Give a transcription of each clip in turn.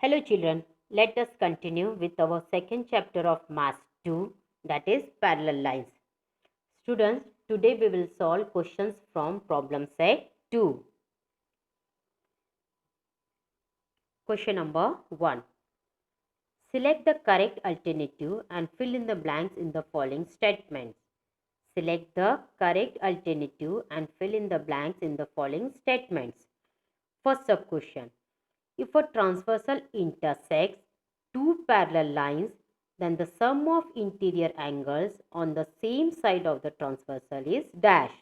Hello children, let us continue with our second chapter of Math 2, that is parallel lines. Students, today we will solve questions from problem set 2. Question number 1. Select the correct alternative and fill in the blanks in the following statements. Select the correct alternative and fill in the blanks in the following statements. First sub question. If a transversal intersects two parallel lines, then the sum of interior angles on the same side of the transversal is dash.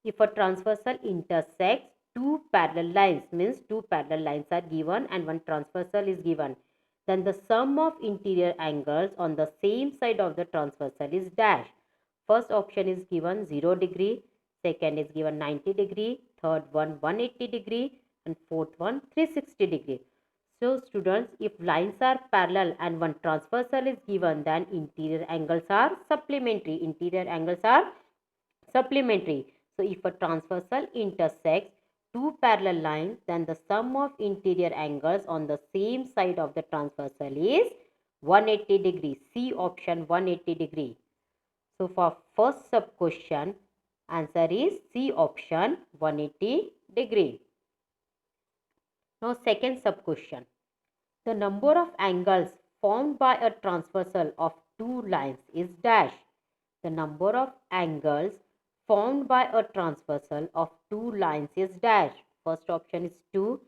If a transversal intersects two parallel lines, means two parallel lines are given and one transversal is given, then the sum of interior angles on the same side of the transversal is dash. First option is given 0 degree, second is given 90 degree, third one 180 degree, and fourth one 360 degree. So students, if lines are parallel and one transversal is given, then interior angles are supplementary. Interior angles are supplementary. So if a transversal intersects two parallel lines, then the sum of interior angles on the same side of the transversal is 180 degree. C option 180 degree. So for first sub question, answer is C option 180 degree. Now second sub question. The number of angles formed by a transversal of two lines is dash. The number of angles formed by a transversal of two lines is dash. First option is 2,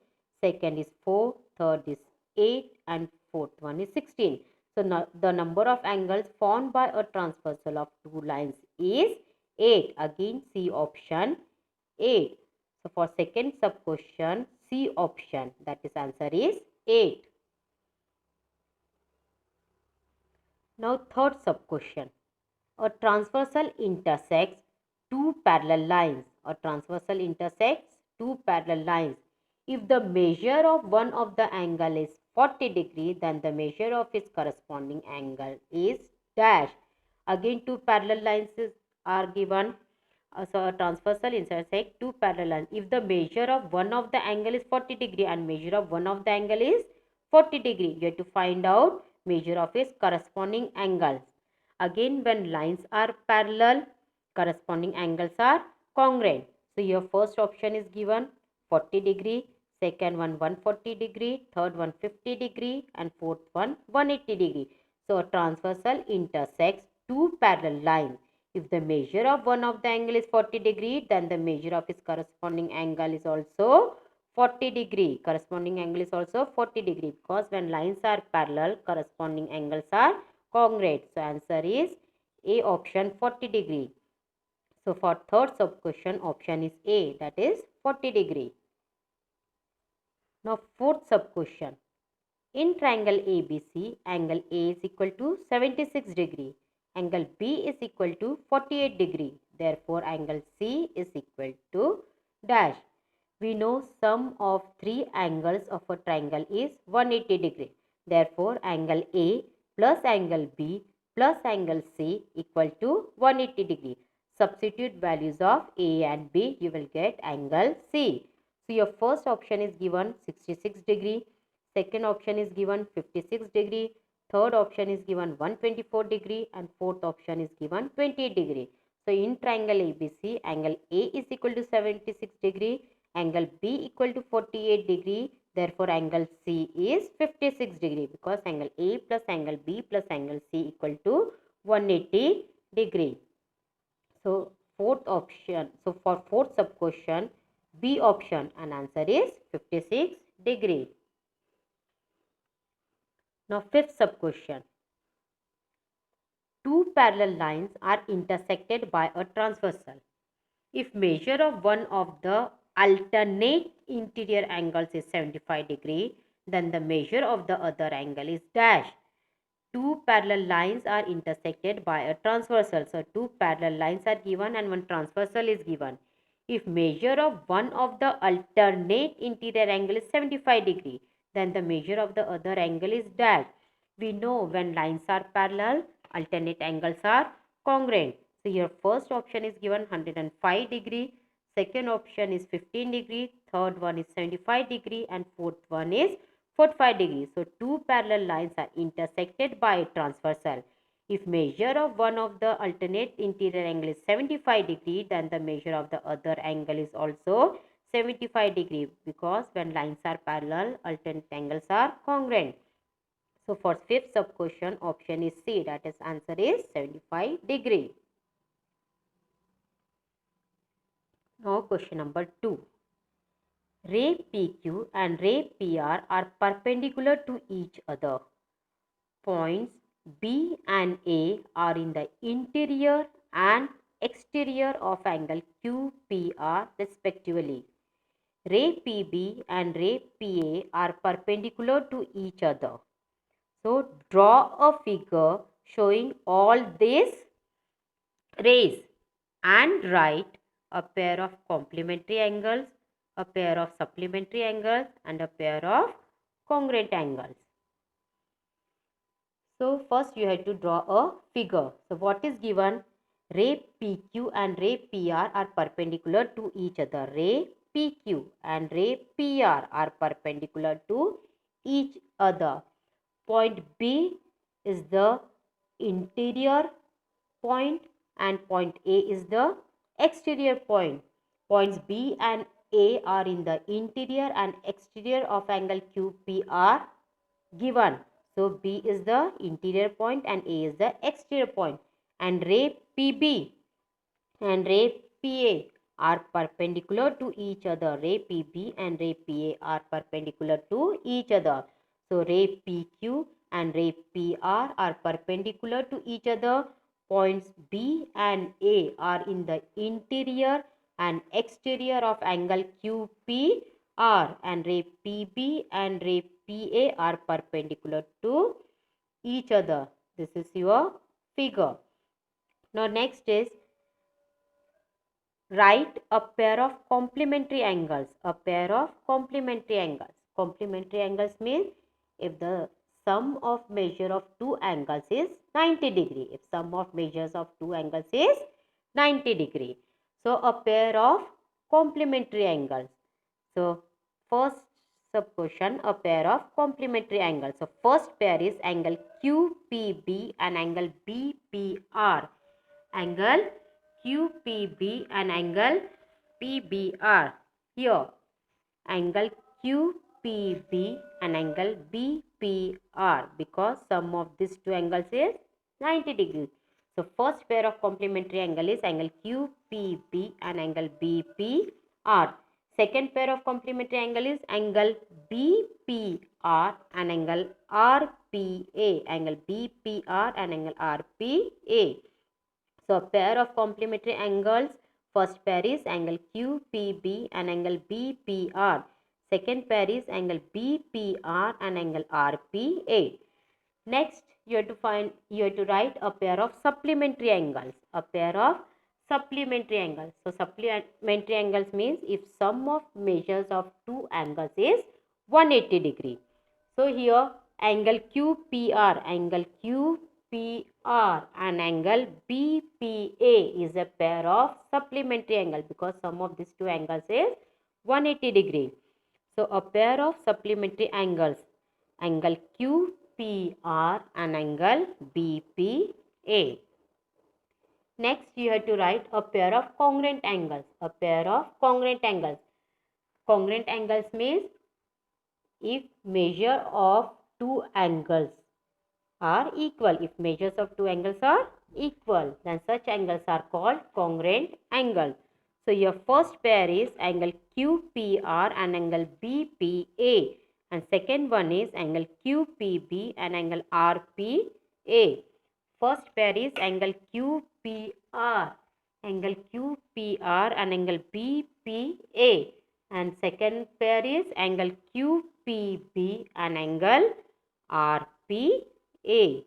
second is 4, third is 8, and fourth one is 16. So now the number of angles formed by a transversal of two lines is 8. Again C option 8. So for second sub question, C option, that is answer is 8. Now third sub question. A transversal intersects two parallel lines. A transversal intersects two parallel lines. If the measure of one of the angle is 40 degree, then the measure of its corresponding angle is dash. Again two parallel lines are given. So a transversal intersect two parallel lines. If the measure of one of the angle is 40 degree and measure of one of the angle is 40 degree, you have to find out measure of its corresponding angles. Again, when lines are parallel, corresponding angles are congruent. So your first option is given 40 degree, second one 140 degree, third one 50 degree, and fourth one 180 degree. So a transversal intersects two parallel lines. If the measure of one of the angle is 40 degree, then the measure of its corresponding angle is also 40 degree. Corresponding angle is also 40 degree, because when lines are parallel, corresponding angles are congruent. So answer is A option 40 degree. So for third sub question, option is A, that is 40 degree. Now fourth sub question. In triangle ABC, angle A is equal to 76 degree. Angle B is equal to 48 degree. Therefore, angle C is equal to dash. We know sum of three angles of a triangle is 180 degree. Therefore, angle A plus angle B plus angle C equal to 180 degree. Substitute values of A and B, you will get angle C. So, your first option is given 66 degree. Second option is given 56 degree. Third option is given 124 degree. And fourth option is given 28 degree. So, in triangle ABC, angle A is equal to 76 degree. Angle B equal to 48 degree. Therefore, angle C is 56 degree, because angle A plus angle B plus angle C equal to 180 degree. So, fourth option. So, for fourth sub question, B option, and answer is 56 degree. Now, fifth sub question. Two parallel lines are intersected by a transversal. If measure of one of the alternate interior angles is 75 degree, then the measure of the other angle is dash. Two parallel lines are intersected by a transversal. So, two parallel lines are given and one transversal is given. If measure of one of the alternate interior angle is 75 degree, then the measure of the other angle is dash. We know when lines are parallel, alternate angles are congruent. So, your first option is given 105 degree, second option is 15 degree, third one is 75 degree, and fourth one is 45 degrees. So two parallel lines are intersected by transversal. If measure of one of the alternate interior angle is 75 degree, then the measure of the other angle is also 75 degree, because when lines are parallel, alternate angles are congruent. So for fifth sub question, option is C, that is answer is 75 degree. Now question number 2. Ray PQ and ray PR are perpendicular to each other. Points B and A are in the interior and exterior of angle QPR respectively. Ray PB and ray PA are perpendicular to each other. So draw a figure showing all these rays and write a pair of complementary angles, a pair of supplementary angles, and a pair of congruent angles. So first you have to draw a figure. So what is given? Ray PQ and ray PR are perpendicular to each other. Ray PQ and ray PR are perpendicular to each other. Point B is the interior point and point A is the exterior point. Points B and A are in the interior and exterior of angle QPR given. So B is the interior point and A is the exterior point. And ray PB and ray PA are perpendicular to each other. Ray PB and ray PA are perpendicular to each other. So ray PQ and ray PR are perpendicular to each other. Points B and A are in the interior and exterior of angle QPR, and ray PB and ray PA are perpendicular to each other. This is your figure. Now next is write a pair of complementary angles. A pair of complementary angles. Complementary angles means if the sum of measure of two angles is 90 degree. If sum of measures of two angles is 90 degree. So a pair of complementary angles. So first sub question, a pair of complementary angles. So first pair is angle QPB and angle BPR. Angle QPB and angle PBR. Here angle QPB and angle BPR, because sum of these two angles is 90 degrees. So first pair of complementary angle is angle QPB and angle BPR. Second pair of complementary angle is angle BPR and angle RPA. Angle BPR and angle RPA. So a pair of complementary angles, first pair is angle QPB and angle BPR. Second pair is angle BPR and angle RPA. Next, you have to write a pair of supplementary angles. A pair of supplementary angles. So supplementary angles means if sum of measures of two angles is 180 degree. So here angle QPR, angle QPR and angle BPA is a pair of supplementary angle, because sum of these two angles is 180 degree. So a pair of supplementary angles, angle QPR and angle BPA. Next you have to write a pair of congruent angles. A pair of congruent angles. Congruent angles means if measure of two angles are equal. If measures of two angles are equal, then such angles are called congruent angles. So your first pair is angle QPR and angle BPA, and second one is angle QPB and angle RPA. First pair is angle QPR, angle QPR and angle BPA, and second pair is angle QPB and angle RPA.